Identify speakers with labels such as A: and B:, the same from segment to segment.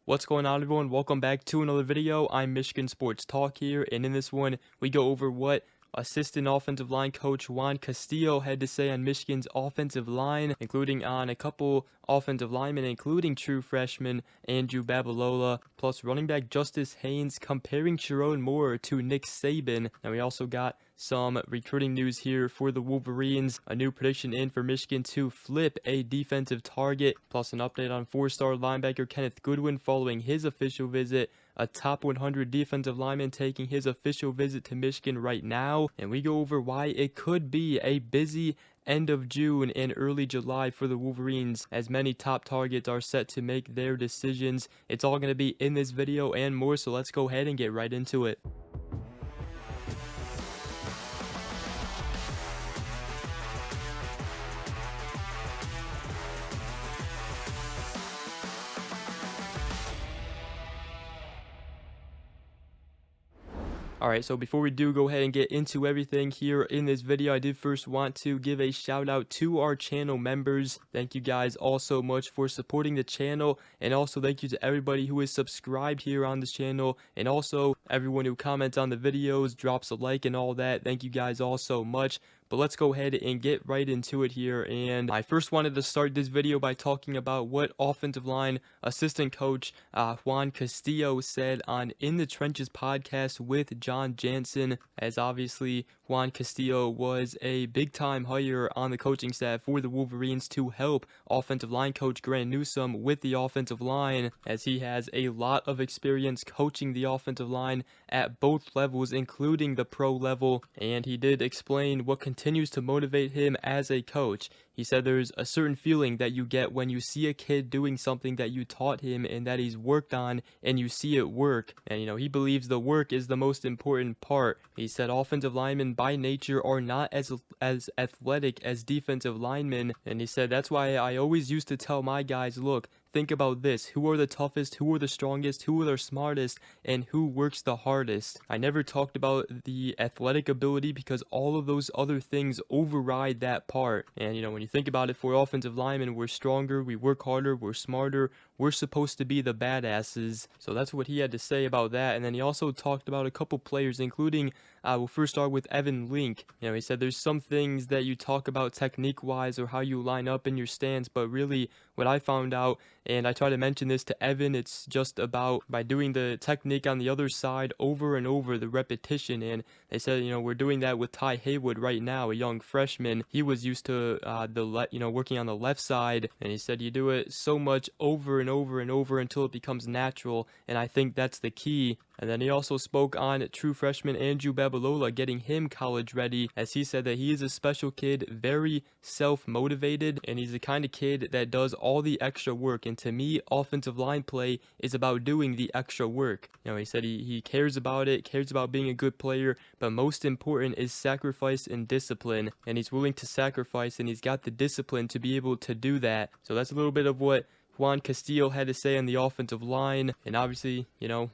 A: What's going on, everyone? Welcome back to another video. I'm Michigan Sports Talk here, and in this one, we go over what assistant offensive line coach Juan Castillo had to say on Michigan's offensive line, including on a couple offensive linemen, including true freshman Andrew Babalola, plus running back Justice Haynes, comparing Sherrone more to Nick Saban. And we also got some recruiting news here for the Wolverines, a new prediction in for Michigan to flip a defensive target, plus an update on four-star linebacker Kenneth Goodwin following his official visit, a top 100 defensive lineman taking his official visit to Michigan right now, and we go over why it could be a busy end of June and early July for the Wolverines, as many top targets are set to make their decisions. It's all going to be in this video and more, so let's go ahead and get right into it. Alright, so before we do go ahead and get into everything here in this video, I did first want to give a shout out to our channel members. Thank you guys all so much for supporting the channel, and also thank you to everybody who is subscribed here on this channel, and also everyone who comments on the videos, drops a like and all that. Thank you guys all so much. But let's go ahead and get right into it here. And I first wanted to start this video by talking about what offensive line assistant coach Juan Castillo said on In the Trenches podcast with John Jansen, as obviously Juan Castillo was a big-time hire on the coaching staff for the Wolverines to help offensive line coach Grant Newsome with the offensive line, as he has a lot of experience coaching the offensive line at both levels, including the pro level. And he did explain what continues to motivate him as a coach. He said there's a certain feeling that you get when you see a kid doing something that you taught him and that he's worked on, and you see it work. And he believes the work is the most important part. He said offensive linemen by nature are not as athletic as defensive linemen, and he said that's why I always used to tell my guys, look, think about this. Who are the toughest? Who are the strongest? Who are the smartest? And who works the hardest? I never talked about the athletic ability because all of those other things override that part. And when you think about it, for offensive linemen, we're stronger, we work harder, we're smarter, we're supposed to be the badasses. So that's what he had to say about that. And then he also talked about a couple players, including we'll first start with Evan Link. He said there's some things that you talk about technique wise or how you line up in your stance, but really what I found out, and I try to mention this to Evan, it's just about by doing the technique on the other side over and over, the repetition. And they said, we're doing that with Ty Haywood right now, a young freshman. He was used to working on the left side, and he said you do it so much over and over and over until it becomes natural, and I think that's the key. And then he also spoke on true freshman Andrew Babalola, getting him college ready, as he said that he is a special kid, very self-motivated, and he's the kind of kid that does all the extra work. And to me, offensive line play is about doing the extra work. He said he cares about it, cares about being a good player, but most important is sacrifice and discipline, and he's willing to sacrifice, and he's got the discipline to be able to do that. So that's a little bit of what Juan Castillo had to say on the offensive line. And obviously,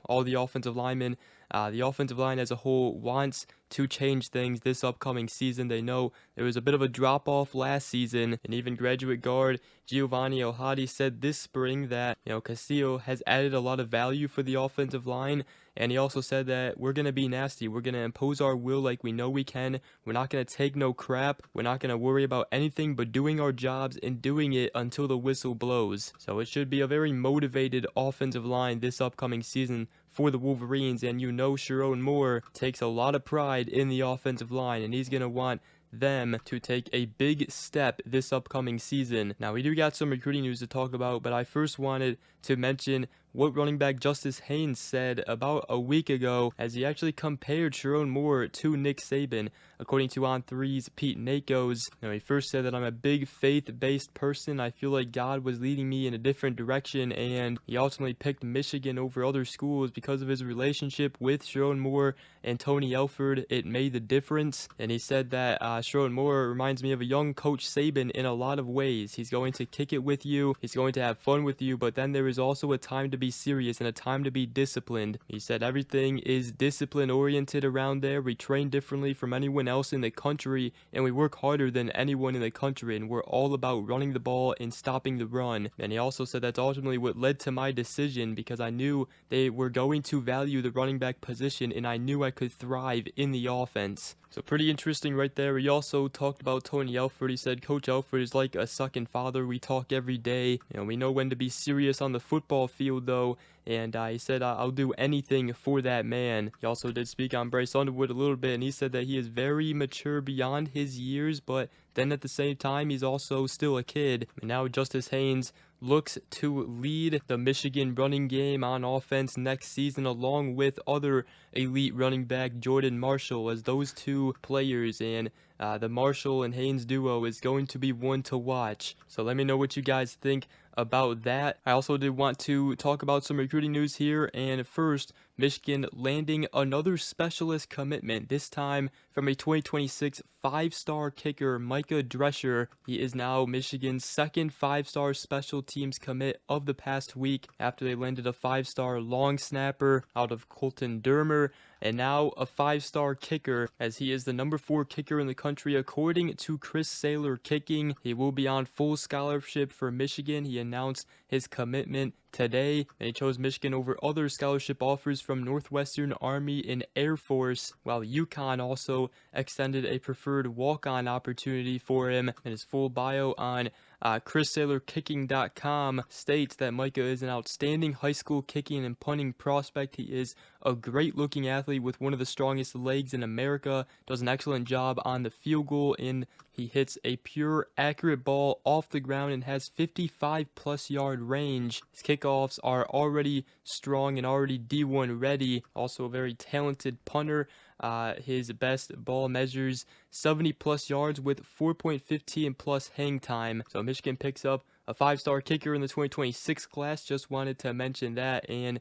A: all the offensive linemen, the offensive line as a whole wants to change things this upcoming season. They know there was a bit of a drop-off last season, and even graduate guard Giovanni Elhadi said this spring that, Castillo has added a lot of value for the offensive line, and he also said that we're going to be nasty. We're going to impose our will like we know we can. We're not going to take no crap. We're not going to worry about anything but doing our jobs and doing it until the whistle blows. So it should be a very motivated offensive line this upcoming season for the Wolverines, and Sherrone Moore takes a lot of pride in the offensive line, and he's going to want them to take a big step this upcoming season. Now, we do got some recruiting news to talk about, but I first wanted to mention what running back Justice Haynes said about a week ago, as he actually compared Sherrone Moore to Nick Saban. According to On3's Pete Nakos, he first said that I'm a big faith-based person. I feel like God was leading me in a different direction, and he ultimately picked Michigan over other schools because of his relationship with Sherrone Moore and Tony Alford. It made the difference, and he said that Sherrone Moore reminds me of a young Coach Saban in a lot of ways. He's going to kick it with you, he's going to have fun with you, but then there is also a time to be be serious and a time to be disciplined. He said everything is discipline oriented around there. We train differently from anyone else in the country, and we work harder than anyone in the country, and we're all about running the ball and stopping the run. And he also said that's ultimately what led to my decision, because I knew they were going to value the running back position, and I knew I could thrive in the offense. So pretty interesting right there. He also talked about Tony Alford. He said Coach Alford is like a second father. We talk every day. We know when to be serious on the football field, though. And he said, I'll do anything for that man. He also did speak on Bryce Underwood a little bit, and he said that he is very mature beyond his years, but then at the same time, he's also still a kid. And now Justice Haynes looks to lead the Michigan running game on offense next season, along with other elite running back Jordan Marshall, as those two players, and the Marshall and Haynes duo is going to be one to watch. So let me know what you guys think about that. I also did want to talk about some recruiting news here, and first, Michigan landing another specialist commitment, this time from a 2026 5-star kicker, Micah Drescher. He is now Michigan's second 5-star special teams commit of the past week, after they landed a 5-star long snapper out of Colton Dermer, and now a 5-star kicker, as he is the number 4 kicker in the country according to Chris Saylor Kicking. He will be on full scholarship for Michigan. He announced his commitment today, and he chose Michigan over other scholarship offers from Northwestern, Army, and Air Force, while UConn also extended a preferred walk-on opportunity for him. And his full bio on ChrisSaylorKicking.com states that Micah is an outstanding high school kicking and punting prospect. He is a great looking athlete with one of the strongest legs in America, does an excellent job on the field goal, and he hits a pure, accurate ball off the ground and has 55+ yard range. His kickoffs are already strong and already D1 ready. Also a very talented punter. His best ball measures 70+ yards with 4.15 plus hang time. So Michigan picks up a 5-star kicker in the 2026 class. Just wanted to mention that. And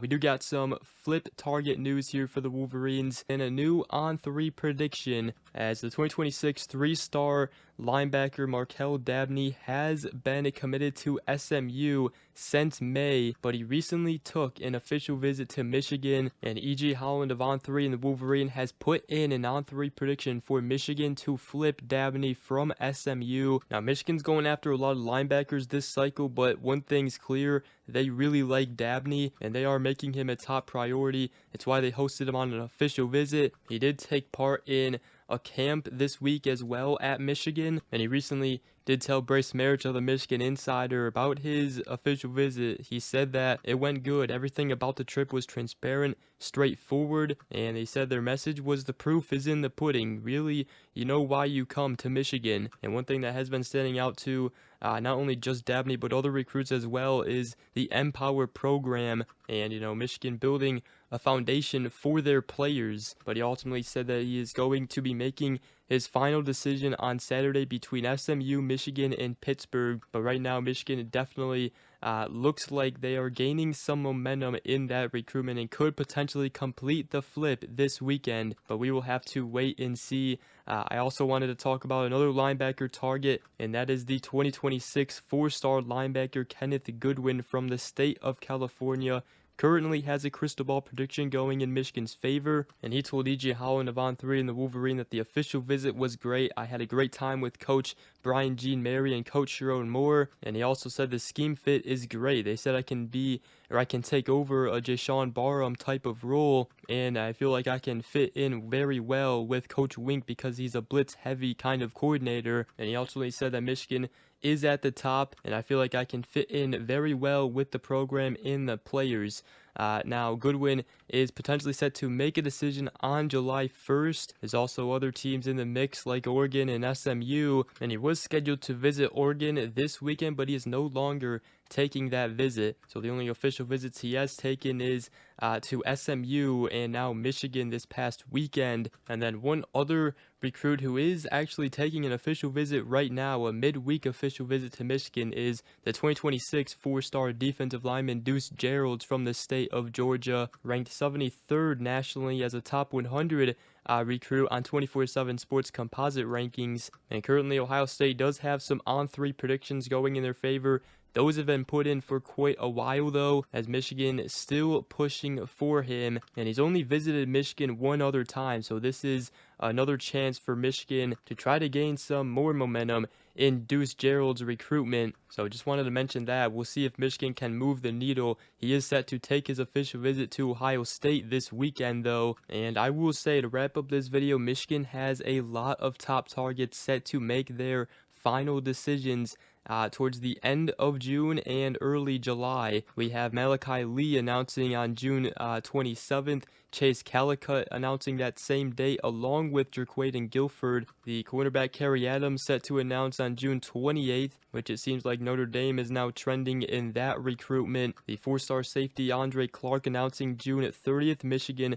A: we do got some flip target news here for the Wolverines, and a new on-3 prediction, as the 2026 3-star linebacker Markel Dabney has been committed to SMU since May, but he recently took an official visit to Michigan, and E.J. Holland of On3 and the Wolverine has put in an on-3 prediction for Michigan to flip Dabney from SMU. Now, Michigan's going after a lot of linebackers this cycle, but one thing's clear: they really like Dabney, and they are making him a top priority. It's why they hosted him on an official visit. He did take part in a camp this week as well at Michigan, and he recently did tell Bryce of the Michigan Insider about his official visit. He said that it went good. Everything about the trip was transparent, straightforward, and they said their message was the proof is in the pudding. Really, you know why you come to Michigan. And one thing that has been standing out to not only just Dabney but other recruits as well is the Empower program, and Michigan building a foundation for their players. But he ultimately said that he is going to be making his final decision on Saturday between SMU, Michigan, and Pittsburgh. But right now, Michigan definitely looks like they are gaining some momentum in that recruitment and could potentially complete the flip this weekend. But we will have to wait and see. I also wanted to talk about another linebacker target, and that is the 2026 4-star linebacker Kenneth Goodwin from the state of California. Currently has a crystal ball prediction going in Michigan's favor, and he told E.J. Holland of On3 and the Wolverine that the official visit was great. I had a great time with Coach Brian Jean Mary and Coach Sherrone Moore, and he also said the scheme fit is great. They said I can take over a Jashawn Barham type of role, and I feel like I can fit in very well with Coach Wink because he's a blitz heavy kind of coordinator. And he ultimately said that Michigan is at the top, and I feel like I can fit in very well with the program and the players. Now, Goodwin is potentially set to make a decision on July 1st. There's also other teams in the mix like Oregon and SMU, and he was scheduled to visit Oregon this weekend, but he is no longer taking that visit. So the only official visits he has taken is to SMU and now Michigan this past weekend. And then one other recruit who is actually taking an official visit right now, a midweek official visit to Michigan, is the 2026 4-star defensive lineman Deuce Geralds from the state of Georgia, ranked 73rd nationally as a top 100 recruit on 24/7 Sports composite rankings. And currently Ohio State does have some on-3 predictions going in their favor. Those have been put in for quite a while though, as Michigan is still pushing for him, and he's only visited Michigan one other time, so this is another chance for Michigan to try to gain some more momentum in Deuce Gerald's recruitment. So just wanted to mention that. We'll see if Michigan can move the needle. He is set to take his official visit to Ohio State this weekend though, and I will say, to wrap up this video, Michigan has a lot of top targets set to make their final decisions towards the end of June and early July. We have Malachi Lee announcing on June 27th, Chase Calicut announcing that same date, along with Jerquaden Guilford. The cornerback Kerry Adams set to announce on June 28th, which it seems like Notre Dame is now trending in that recruitment. The four-star safety Andre Clark announcing June 30th. Michigan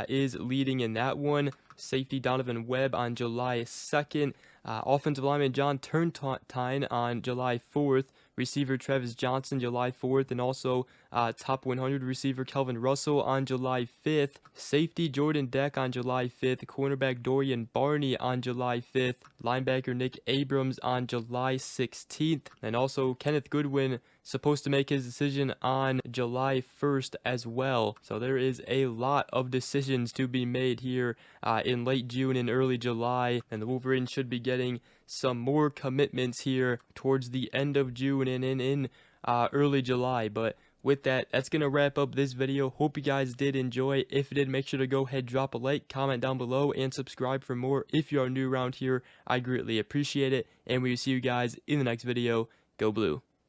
A: is leading in that one. Safety Donovan Webb on July 2nd. Offensive lineman John Turntine on July 4th. Receiver Travis Johnson July 4th, and also top 100 receiver Kelvin Russell on July 5th. Safety Jordan Deck on July 5th. Cornerback Dorian Barney on July 5th. Linebacker Nick Abrams on July 16th. And also Kenneth Goodwin supposed to make his decision on July 1st as well. So there is a lot of decisions to be made here in late June and early July, and the Wolverines should be getting some more commitments here towards the end of June and in early July. But with that, that's going to wrap up this video. Hope you guys did enjoy. If you did, make sure to go ahead, drop a like, comment down below, and subscribe for more. If you are new around here, I greatly appreciate it, and we will see you guys in the next video. Go Blue.